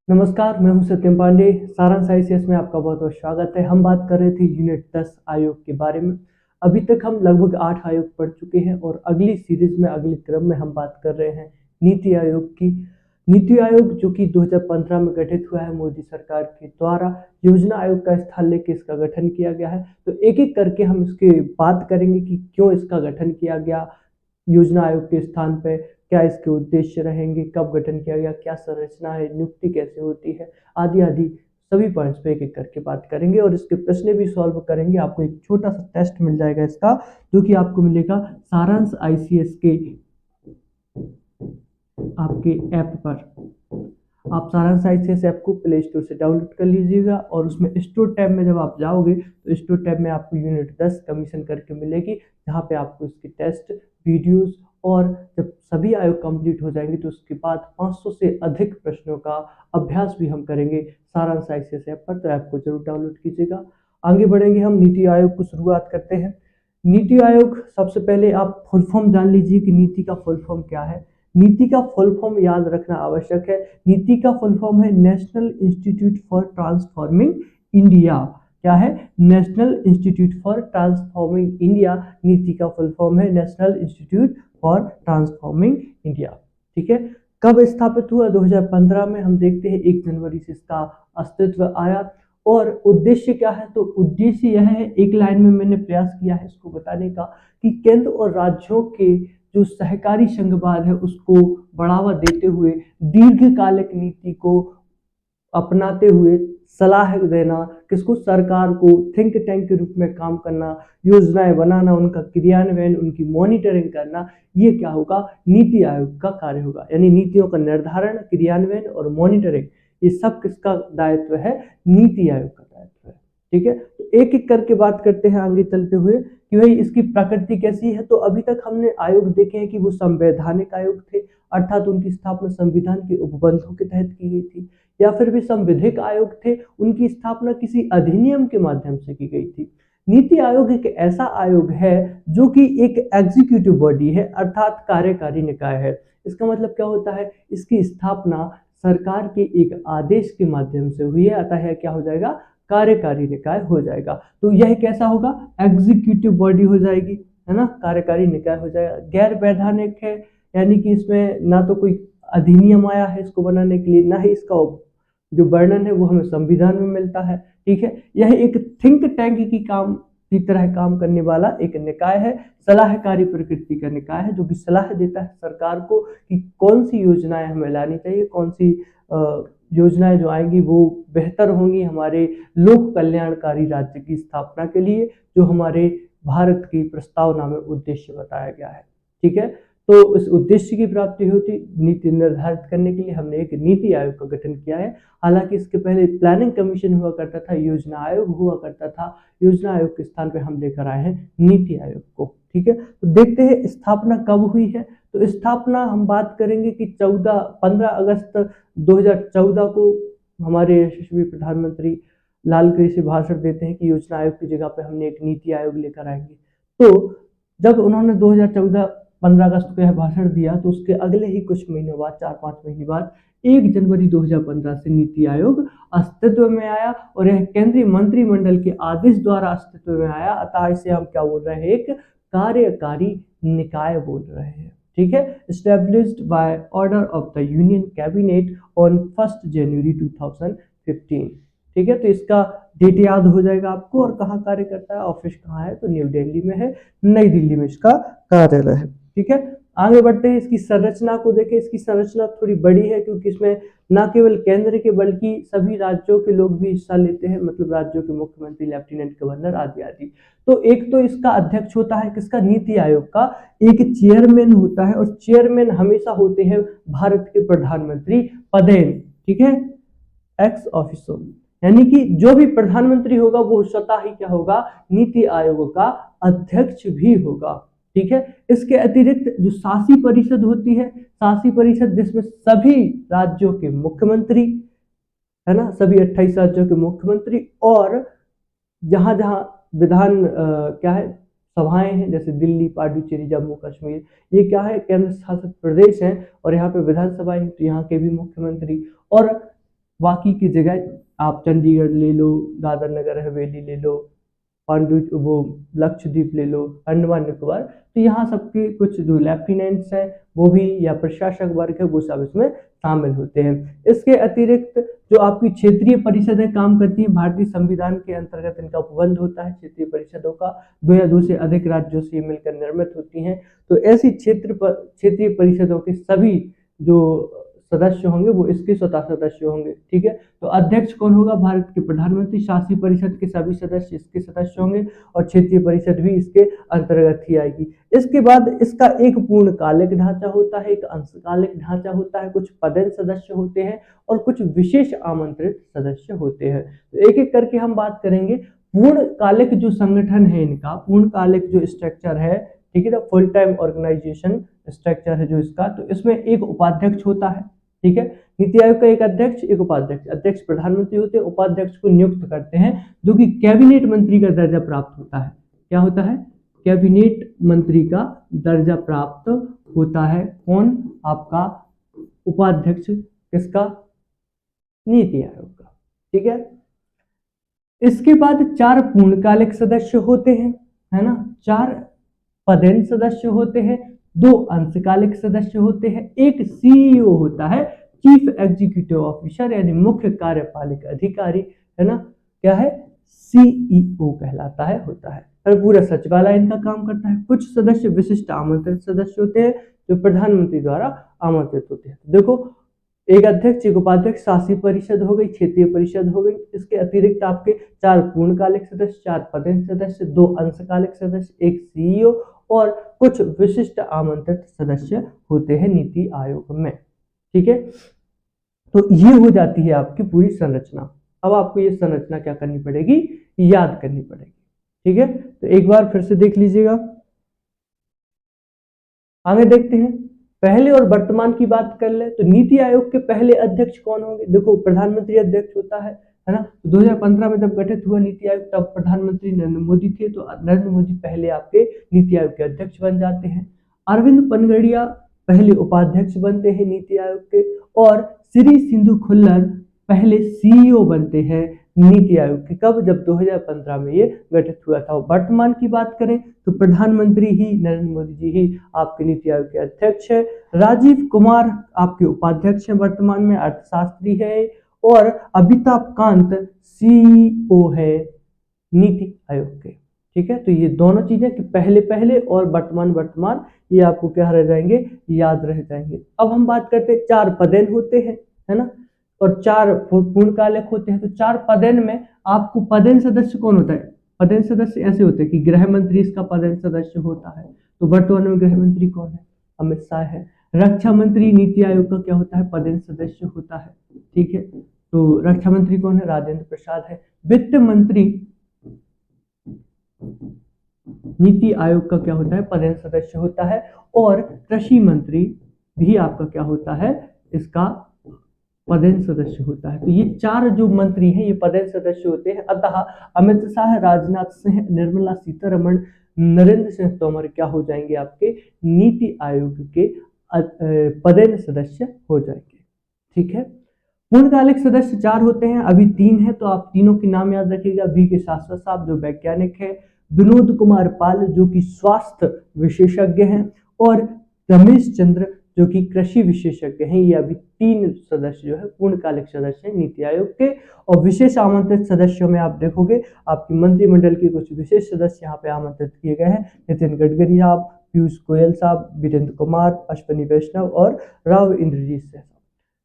नमस्कार, मैं हूं सत्यम पांडे। सारांश आईसीएस में आपका बहुत बहुत स्वागत है। हम बात कर रहे थे यूनिट 10 आयोग के बारे में। अभी तक हम लगभग 8 आयोग पढ़ चुके हैं और अगली सीरीज में, अगले क्रम में हम बात कर रहे हैं नीति आयोग की। नीति आयोग जो कि 2015 में गठित हुआ है मोदी सरकार के द्वारा, योजना आयोग का स्थान लेके इसका गठन किया गया है। तो एक एक करके हम इसकी बात करेंगे कि क्यों इसका गठन किया गया योजना आयोग के स्थान पे, क्या इसके उद्देश्य रहेंगे, कब गठन किया गया, क्या संरचना है, नियुक्ति कैसे होती है, आदि आदि सभी पॉइंट्स पे एक एक करके बात करेंगे और इसके प्रश्न भी सॉल्व करेंगे। आपको एक छोटा सा टेस्ट मिल जाएगा इसका, जो कि आपको मिलेगा सारांश आईसीएस के आपके ऐप पर। आप सारांश आईसीएस ऐप को प्ले स्टोर से डाउनलोड कर लीजिएगा और उसमें स्टोर टैब में जब आप जाओगे तो स्टोर टैब में आपको यूनिट 10 कमीशन करके मिलेगी, जहाँ पे आपको इसके टेस्ट वीडियोस और जब सभी आयोग कंप्लीट हो जाएंगे तो उसके बाद 500 से अधिक प्रश्नों का अभ्यास भी हम करेंगे सारांश आईसीएस ऐप पर। तो ऐप को जरूर डाउनलोड कीजिएगा। आगे बढ़ेंगे हम, नीति आयोग को शुरुआत करते हैं। नीति आयोग, सबसे पहले आप फुल फॉर्म जान लीजिए कि नीति का फुल फॉर्म क्या है। नीति का फुल फॉर्म याद रखना आवश्यक है। नीति का फुल फॉर्म है national institute for transforming India. क्या है? National institute for transforming India. नीति का फुल फॉर्म है national institute for transforming India. ठीक है। कब स्थापित हुआ? 2015 में। हम देखते हैं 1 जनवरी से इसका अस्तित्व आया। और उद्देश्य क्या है? तो उद्देश्य यह है, एक लाइन में मैंने प्रयास किया है इसको बताने का, कि केंद्र और राज्यों के जो सहकारी संघवाद है उसको बढ़ावा देते हुए दीर्घकालिक नीति को अपनाते हुए सलाह देना, किसको? सरकार को। थिंक टैंक के रूप में काम करना, योजनाएं बनाना, उनका क्रियान्वयन, उनकी मॉनिटरिंग करना, ये क्या होगा? नीति आयोग का कार्य होगा। यानी नीतियों का निर्धारण, क्रियान्वयन और मॉनिटरिंग, ये सब किसका दायित्व है? नीति आयोग का दायित्व है। ठीक है। तो एक एक करके बात करते हैं आगे चलते हुए कि भाई इसकी प्रकृति कैसी है। तो अभी तक हमने आयोग देखे हैं कि वो संवैधानिक आयोग थे, अर्थात उनकी स्थापना संविधान के उपबंधों के तहत की गई थी, या फिर भी संविधिक आयोग थे, उनकी स्थापना किसी अधिनियम के माध्यम से की गई थी। नीति आयोग एक ऐसा आयोग है जो कि एक एग्जीक्यूटिव बॉडी है, अर्थात कार्यकारी निकाय है। इसका मतलब क्या होता है? इसकी स्थापना सरकार के एक आदेश के माध्यम से हुई है, अतः यह क्या हो जाएगा? कार्यकारी निकाय हो जाएगा। तो यह कैसा होगा? एग्जीक्यूटिव बॉडी हो जाएगी, है ना, कार्यकारी निकाय हो जाएगा। गैर वैधानिक है, यानी कि इसमें ना तो कोई अधिनियम आया है इसको बनाने के लिए, ना ही इसका जो वर्णन है वो हमें संविधान में मिलता है। ठीक है। यह एक थिंक टैंक की तरह काम करने वाला एक निकाय है, सलाहकारी प्रकृति का निकाय है, जो कि सलाह देता है सरकार को कि कौन सी योजनाएं हमें लानी चाहिए, कौन सी योजनाएं जो आएंगी वो बेहतर होंगी हमारे लोक कल्याणकारी राज्य की स्थापना के लिए, जो हमारे भारत की प्रस्तावना में उद्देश्य बताया गया है। ठीक है। तो इस उद्देश्य की प्राप्ति होती नीति निर्धारित करने के लिए हमने एक नीति आयोग का गठन किया है। हालांकि इसके पहले प्लानिंग कमीशन हुआ करता था, योजना आयोग हुआ करता था। योजना आयोग के स्थान पे हम लेकर आए हैं नीति आयोग को। ठीक है। तो देखते हैं स्थापना कब हुई है। तो स्थापना हम बात करेंगे कि 15 अगस्त 2014 को हमारे यशस्वी प्रधानमंत्री लाल किले से भाषण देते हैं कि योजना आयोग की जगह पे हमने एक नीति आयोग लेकर आएंगे। तो जब उन्होंने 2014 15 अगस्त को यह भाषण दिया तो उसके अगले ही कुछ महीनों बाद, 4-5 महीने बाद, 1 जनवरी 2015 से नीति आयोग अस्तित्व में आया और यह केंद्रीय मंत्रिमंडल के आदेश द्वारा अस्तित्व में आया। अतः इसे हम क्या बोल रहे हैं? एक कार्यकारी निकाय बोल रहे हैं। ठीक है। Established by order of the union cabinet on 1 जनवरी 2015। ठीक है। तो इसका डेट याद हो जाएगा आपको। और कहाँ कार्य करता है, ऑफिस कहाँ है? तो न्यू दिल्ली में है, नई दिल्ली में इसका कार्यालय है। ठीक है। आगे बढ़ते हैं, इसकी संरचना को देखें। इसकी संरचना थोड़ी बड़ी है क्योंकि इसमें न केवल केंद्र के बल्कि सभी राज्यों के लोग भी हिस्सा लेते हैं, मतलब राज्यों के मुख्यमंत्री, लेफ्टिनेंट गवर्नर आदि आदि। तो एक तो इसका अध्यक्ष होता है किसका? नीति आयोग का। एक चेयरमैन होता है और चेयरमैन हमेशा होते हैं भारत के प्रधानमंत्री पदेन। ठीक है, एक्स ऑफिसो, यानी कि जो भी प्रधानमंत्री होगा वो स्वतः ही क्या होगा? नीति आयोग का अध्यक्ष भी होगा। ठीक है। इसके अतिरिक्त जो शासी परिषद होती है, शासी परिषद जिसमें सभी राज्यों के मुख्यमंत्री, है ना, सभी 28 राज्यों के मुख्यमंत्री, और जहां जहां विधान क्या है, सभाएं हैं, जैसे दिल्ली, पांडिचेरी, जम्मू कश्मीर, ये क्या है? केंद्र शासित प्रदेश हैं और यहाँ पे विधानसभा है, तो यहाँ के भी मुख्यमंत्री। और बाकी की जगह आप चंडीगढ़ ले लो, दादर नगर हवेली ले लो, पांडु वो लक्षद्वीप ले लो, अंडमान निकोबार, तो यहाँ सबके कुछ जो लेफ्टिनेंट्स हैं वो भी या प्रशासक वर्ग है वो सब इसमें शामिल होते हैं। इसके अतिरिक्त जो आपकी क्षेत्रीय परिषदें काम करती हैं, भारतीय संविधान के अंतर्गत इनका उपबंध होता है क्षेत्रीय परिषदों का, 2 या 2 से अधिक राज्यों से मिलकर निर्मित होती हैं। तो ऐसी क्षेत्रीय परिषदों के सभी जो सदस्य होंगे वो इसके स्वतः सदस्य होंगे, ठीक है। तो अध्यक्ष कौन होगा? भारत के प्रधानमंत्री। शासी परिषद के सभी सदस्य इसके सदस्य होंगे और क्षेत्रीय परिषद भी इसके अंतर्गत ही आएगी। इसके बाद इसका एक पूर्णकालिक ढांचा होता है, एक अंशकालिक ढांचा होता है, कुछ पदेन सदस्य होते हैं और कुछ विशेष आमंत्रित सदस्य होते हैं। तो एक एक करके हम बात करेंगे। पूर्णकालिक जो संगठन है इनका, पूर्णकालिक जो स्ट्रक्चर है, ठीक है ना, फुल टाइम ऑर्गेनाइजेशन स्ट्रक्चर है जो इसका, तो इसमें एक उपाध्यक्ष होता है, ठीक है। नीति आयोग का एक अध्यक्ष, एक उपाध्यक्ष। अध्यक्ष प्रधानमंत्री होते हैं, उपाध्यक्ष को नियुक्त करते हैं जो कि कैबिनेट मंत्री का दर्जा प्राप्त होता है। क्या होता है? कैबिनेट मंत्री का दर्जा प्राप्त होता है। कौन? आपका उपाध्यक्ष। किसका? नीति आयोग का, ठीक है। इसके बाद 4 पूर्णकालिक सदस्य होते हैं, है ना, 4 पदेन सदस्य होते हैं, 2 अंशकालिक सदस्य होते हैं, एक सीईओ होता है, चीफ एग्जीक्यूटिव ऑफिसर यानी मुख्य कार्यपालिक अधिकारी, है ना, क्या है? सीईओ कहलाता है, होता है। और पूरा सचिवालय इनका काम करता है। कुछ सदस्य विशिष्ट आमंत्रित सदस्य होते हैं जो प्रधानमंत्री द्वारा आमंत्रित होते हैं। देखो, एक अध्यक्ष, एक उपाध्यक्ष, शासी परिषद हो गई, क्षेत्रीय परिषद हो गई। इसके अतिरिक्त आपके 4 पूर्णकालिक सदस्य, 4 पदेन सदस्य, 2 अंशकालिक सदस्य, एक सीईओ और कुछ विशिष्ट आमंत्रित सदस्य होते हैं नीति आयोग में, ठीक है। तो ये हो जाती है आपकी पूरी संरचना। अब आपको ये संरचना क्या करनी पड़ेगी? याद करनी पड़ेगी, ठीक है। तो एक बार फिर से देख लीजिएगा। आगे देखते हैं। पहले और वर्तमान की बात कर ले तो नीति आयोग के पहले अध्यक्ष कौन होंगे? देखो, प्रधानमंत्री अध्यक्ष होता है ना। 2015 में जब गठित हुआ नीति आयोग तब प्रधानमंत्री नरेंद्र मोदी थे, तो नरेंद्र मोदी पहले आपके नीति आयोग के अध्यक्ष बन जाते हैं। अरविंद पनगड़िया पहले उपाध्यक्ष बनते हैं नीति आयोग के, और श्री सिंधु खुल्लर पहले सीईओ बनते हैं नीति आयोग के। कब? जब 2015 में ये गठित हुआ था। वर्तमान की बात करें तो प्रधानमंत्री ही नरेंद्र मोदी जी ही आपके नीति आयोग के अध्यक्ष है। राजीव कुमार आपके उपाध्यक्ष हैं, वर्तमान में अर्थशास्त्री है, और अमिताभ कांत सीईओ है नीति आयोग के, ठीक है। तो ये दोनों चीजें कि पहले पहले और वर्तमान वर्तमान, ये आपको क्या रह जाएंगे? याद रह जाएंगे। अब हम बात करते हैं, 4 पदेन होते हैं, है ना, और 4 पूर्णकालिक होते हैं। तो 4 पदेन में आपको पदेन सदस्य कौन होता है? पदेन सदस्य ऐसे होते हैं कि गृह मंत्री इसका पदेन सदस्य होता है। तो वर्तमान में गृह मंत्री कौन है? अमित शाह है। रक्षा मंत्री नीति आयोग का क्या होता है? पदेन सदस्य होता है, ठीक है। तो रक्षा मंत्री कौन है? राजेंद्र प्रसाद है। वित्त मंत्री नीति आयोग का क्या होता है? पदेन सदस्य होता है। और कृषि मंत्री भी आपका क्या होता है? इसका पदेन सदस्य होता है। तो ये 4 जो मंत्री हैं ये पदेन सदस्य होते हैं। अतः अमित शाह, राजनाथ सिंह, निर्मला सीतारमण, नरेंद्र सिंह तोमर क्या हो जाएंगे? आपके नीति आयोग के पदेन सदस्य हो जाएंगे, ठीक है। पूर्णकालिक सदस्य 4 होते हैं, अभी 3 है, तो आप तीनों के नाम याद रखिएगा। वी के शाश्वत साहब जो वैज्ञानिक है, विनोद कुमार पाल जो कि स्वास्थ्य विशेषज्ञ हैं, और रमेश चंद्र जो कि कृषि विशेषज्ञ हैं। ये अभी 3 सदस्य जो है पूर्णकालिक सदस्य हैं नीति आयोग के। और विशेष आमंत्रित सदस्यों में आप देखोगे आपकी मंत्रिमंडल के कुछ विशेष सदस्य यहाँ पे आमंत्रित किए गए हैं। नितिन गडकरी साहब, पीयूष गोयल साहब, वीरेंद्र कुमार, अश्विनी वैष्णव और राव इंद्रजीत सिंह।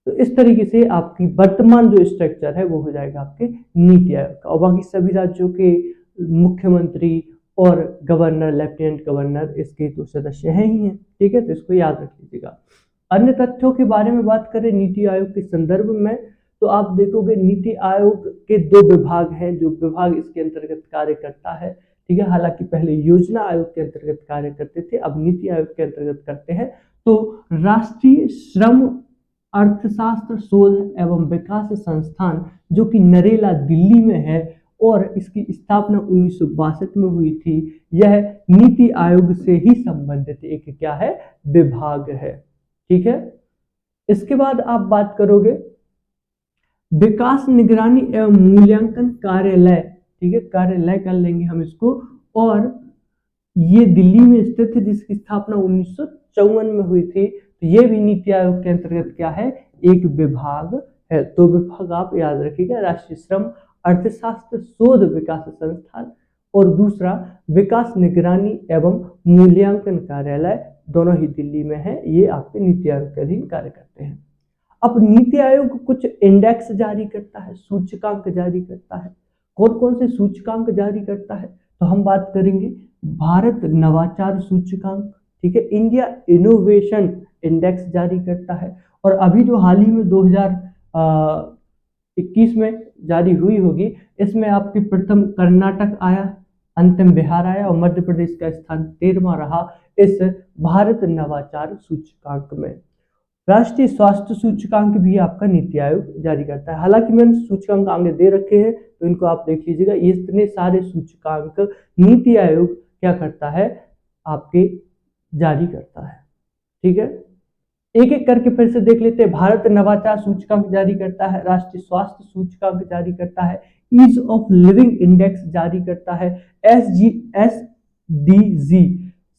तो इस तरीके से आपकी वर्तमान जो स्ट्रक्चर है वो हो जाएगा आपके नीति आयोग का। और बाकी सभी राज्यों के मुख्यमंत्री और गवर्नर, लेफ्टिनेंट गवर्नर इसके तो सदस्य हैं ही हैं, ठीक है। तो इसको याद रख लीजिएगा। अन्य तथ्यों के बारे में बात करें नीति आयोग के संदर्भ में, तो आप देखोगे नीति आयोग के 2 विभाग हैं जो विभाग इसके अंतर्गत कार्य करता है, ठीक है। हालांकि पहले योजना आयोग के अंतर्गत कार्य करते थे, अब नीति आयोग के अंतर्गत करते हैं। तो राष्ट्रीय श्रम अर्थशास्त्र शोध एवं विकास संस्थान जो कि नरेला दिल्ली में है और इसकी स्थापना 1962 में हुई थी, यह नीति आयोग से ही संबंधित एक क्या है? विभाग है, ठीक है। इसके बाद आप बात करोगे विकास निगरानी एवं मूल्यांकन कार्यालय, ठीक है, कार्यालय कर लेंगे हम इसको, और ये दिल्ली में स्थित है, जिसकी स्थापना 1954 में हुई थी। तो ये भी नीति आयोग के अंतर्गत क्या है, एक विभाग है। तो विभाग आप याद रखिएगा, राष्ट्रीय श्रम अर्थशास्त्र शोध विकास संस्थान, और दूसरा विकास निगरानी एवं मूल्यांकन कार्यालय, दोनों ही दिल्ली में है। ये आपके नीति आयोग के अधीन कार्य करते हैं। अब नीति आयोग कुछ इंडेक्स जारी करता है, सूचकांक जारी करता है। कौन कौन से सूचकांक जारी करता है, तो हम बात करेंगे भारत नवाचार सूचकांक, ठीक है, इंडिया इनोवेशन इंडेक्स जारी करता है, और अभी जो हाल ही में 2021 में जारी हुई होगी, इसमें आपकी प्रथम कर्नाटक आया, अंतिम बिहार आया, और मध्य प्रदेश का स्थान 13वां रहा इस भारत नवाचार सूचकांक में। राष्ट्रीय स्वास्थ्य सूचकांक भी आपका नीति आयोग जारी करता है। हालांकि मैंने सूचकांक आगे दे रखे हैं, तो इनको आप देख लीजिएगा। इतने सारे सूचकांक नीति आयोग क्या करता है, आपके जारी करता है, ठीक है। एक एक करके फिर से देख लेते हैं। भारत नवाचार सूचकांक जारी करता है, राष्ट्रीय स्वास्थ्य सूचकांक जारी करता है, ईज ऑफ लिविंग इंडेक्स जारी करता है, SDG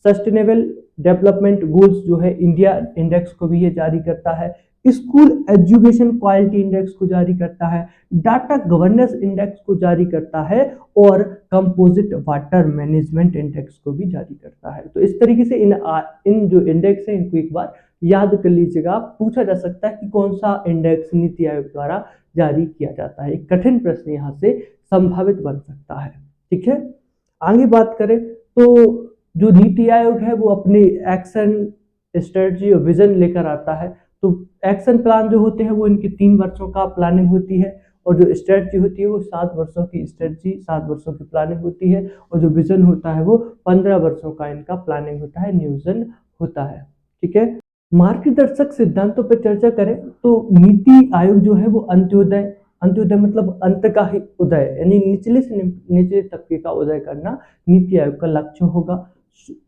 सस्टेनेबल डेवलपमेंट गोल्स जो है इंडिया इंडेक्स को भी ये जारी करता है, स्कूल एजुकेशन क्वालिटी इंडेक्स को जारी करता है, डाटा गवर्नेंस इंडेक्स को जारी करता है, और कंपोजिट वाटर मैनेजमेंट इंडेक्स को भी जारी करता है। तो इस तरीके से इन जो इंडेक्स है इनको एक बार याद कर लीजिएगा। पूछा जा सकता है कि कौन सा इंडेक्स नीति आयोग द्वारा जारी किया जाता है, एक कठिन प्रश्न यहाँ से संभावित बन सकता है, ठीक है। आगे बात करें तो जो नीति आयोग है वो अपनी एक्शन स्ट्रेटजी और विजन लेकर आता है। तो एक्शन प्लान जो होते हैं वो इनके 3 वर्षों का प्लानिंग होती है, और जो स्ट्रेटजी होती है वो 7 वर्षों की स्ट्रेटजी, 7 वर्षों की प्लानिंग होती है, और जो विजन होता है वो 15 वर्षों का इनका प्लानिंग होता है, न्यू विजन होता है, ठीक है। मार्गदर्शक सिद्धांतों पर चर्चा करें तो नीति आयोग जो है वो अंत्योदय, अंत्योदय मतलब अंत का ही उदय, यानी निचले से निचले तबके का उदय करना नीति आयोग का लक्ष्य होगा।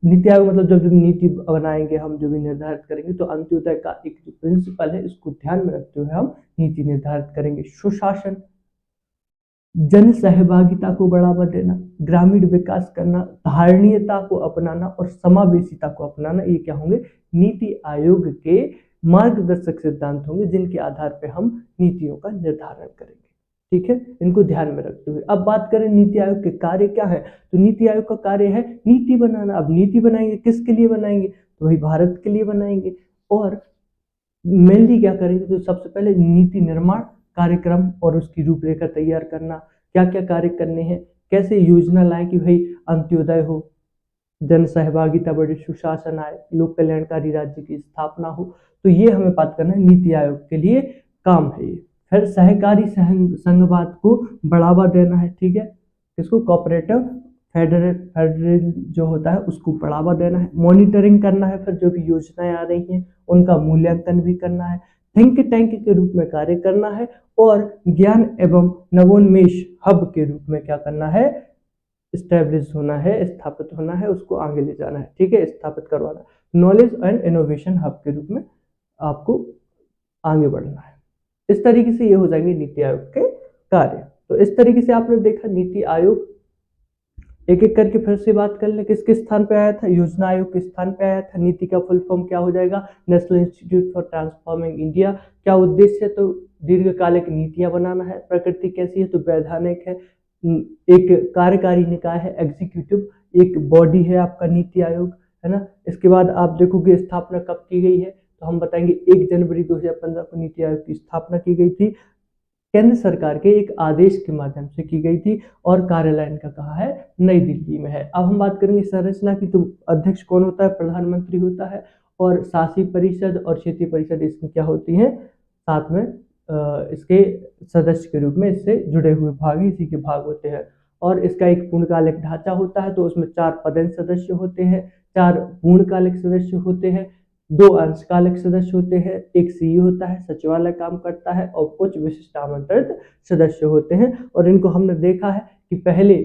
नीति आयोग मतलब जब जब नीति बनाएंगे, हम जो भी निर्धारित करेंगे, तो अंत्योदय का एक जो प्रिंसिपल है इसको ध्यान में रखते हुए हम नीति निर्धारित करेंगे। सुशासन, जन सहभागिता को बढ़ावा देना, ग्रामीण विकास करना, धारणीयता को अपनाना और समावेशिता को अपनाना, ये क्या होंगे, नीति आयोग के मार्गदर्शक सिद्धांत होंगे, जिनके आधार पर हम नीतियों का निर्धारण करेंगे, ठीक है। इनको ध्यान में रखते हुए अब बात करें नीति आयोग के कार्य क्या है, तो नीति आयोग का कार्य है नीति बनाना। अब नीति बनाएंगे किसके लिए बनाएंगे, तो वही भारत के लिए बनाएंगे, और मेनली क्या करेंगे, तो सबसे पहले नीति निर्माण कार्यक्रम और उसकी रूपरेखा तैयार करना, क्या क्या कार्य करने हैं, कैसे योजना लाएं कि भाई अंत्योदय हो, जन सहभागिता बढ़े, सुशासन आए, लोक कल्याणकारी राज्य की स्थापना हो। तो ये हमें बात करना है, नीति आयोग के लिए काम है ये। फिर सहकारी संघवाद को बढ़ावा देना है, ठीक है, इसको कोऑपरेटिव फेडरल जो होता है उसको बढ़ावा देना है। मॉनिटरिंग करना है, फिर जो भी योजनाएं आ रही हैं उनका मूल्यांकन भी करना है। थिंक टैंक के रूप में कार्य करना है, और ज्ञान एवं नवोन्मेष हब के रूप में क्या करना है, स्टैब्लिश होना है, स्थापित होना है, उसको आगे ले जाना है, ठीक है, स्थापित करवाना। नॉलेज एंड इनोवेशन हब के रूप में आपको आगे बढ़ना है। इस तरीके से ये हो जाएंगे नीति आयोग के कार्य। तो इस तरीके से आपने देखा नीति आयोग, एक एक करके फिर से बात कर ले, किसके स्थान पे आया था, योजना आयोग के स्थान पे आया था। नीति का फुल फॉर्म क्या हो जाएगा, national institute for transforming India. क्या उद्देश्य है, तो दीर्घकालिक नीतियां बनाना है। प्रकृति कैसी है, तो वैधानिक है, एक कार्यकारी निकाय है, एग्जीक्यूटिव एक बॉडी है आपका नीति आयोग, है ना। इसके बाद आप देखोगे स्थापना कब की गई है, तो हम बताएंगे 1 जनवरी 2015 को नीति आयोग की स्थापना की गई थी, केंद्र सरकार के एक आदेश के माध्यम से की गई थी, और कार्यालय इनका कहाँ है, नई दिल्ली में है। अब हम बात करेंगे संरचना की, तो अध्यक्ष कौन होता है, प्रधानमंत्री होता है, और शासी परिषद और क्षेत्रीय परिषद इसकी क्या होती हैं, साथ में इसके सदस्य के रूप में इससे जुड़े हुए भाग इसी के भाग होते हैं। और इसका एक पूर्णकालिक ढांचा होता है, तो उसमें 4 पदेन सदस्य होते हैं, 4 पूर्णकालिक सदस्य होते हैं, 2 अंशकालिक सदस्य होते हैं, एक सीईओ होता है, सचिवालय काम करता है, और कुछ विशिष्ट आमंत्रित सदस्य होते हैं। और इनको हमने देखा है कि पहले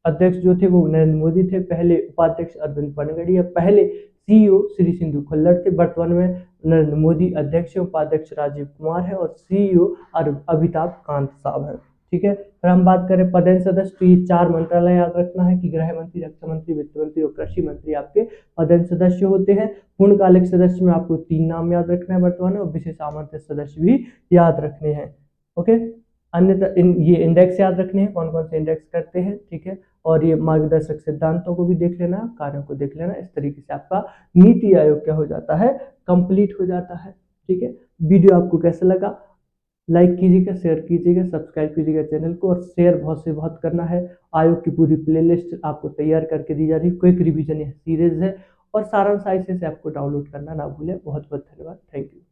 अध्यक्ष जो थे वो नरेंद्र मोदी थे, पहले उपाध्यक्ष अरविंद पनगड़िया, पहले सीईओ श्री सिंधु खुल्लर थे, वर्तमान में नरेंद्र मोदी अध्यक्ष है, उपाध्यक्ष राजीव कुमार है और सीईओ अमिताभ कांत साहब है। ठीक है, फिर हम बात करें पदेन सदस्य, तो ये 4 मंत्रालय याद रखना है कि गृह मंत्री, रक्षा मंत्री, वित्त मंत्री और कृषि मंत्री आपके पदेन सदस्य होते हैं। पूर्णकालिक सदस्य में आपको 3 नाम याद रखना है वर्तमान में, और विशेष आमंत्रित सदस्य भी याद रखने हैं। ओके, अन्यथा ये इंडेक्स याद रखने हैं, कौन कौन से इंडेक्स करते हैं। ठीक है, और ये मार्गदर्शक सिद्धांतों को भी देख लेना, कार्यों को देख लेना। इस तरीके से आपका नीति आयोग क्या हो जाता है, कंप्लीट हो जाता है। ठीक है, वीडियो आपको कैसा लगा, लाइक कीजिएगा, शेयर कीजिएगा, सब्सक्राइब कीजिएगा चैनल को, और शेयर बहुत से बहुत करना है। आयोग की पूरी प्लेलिस्ट आपको तैयार करके दी जा रही है, क्विक रिवीजन यह सीरीज है, और सारांश से आपको डाउनलोड करना ना भूलें। बहुत बहुत धन्यवाद, थैंक यू।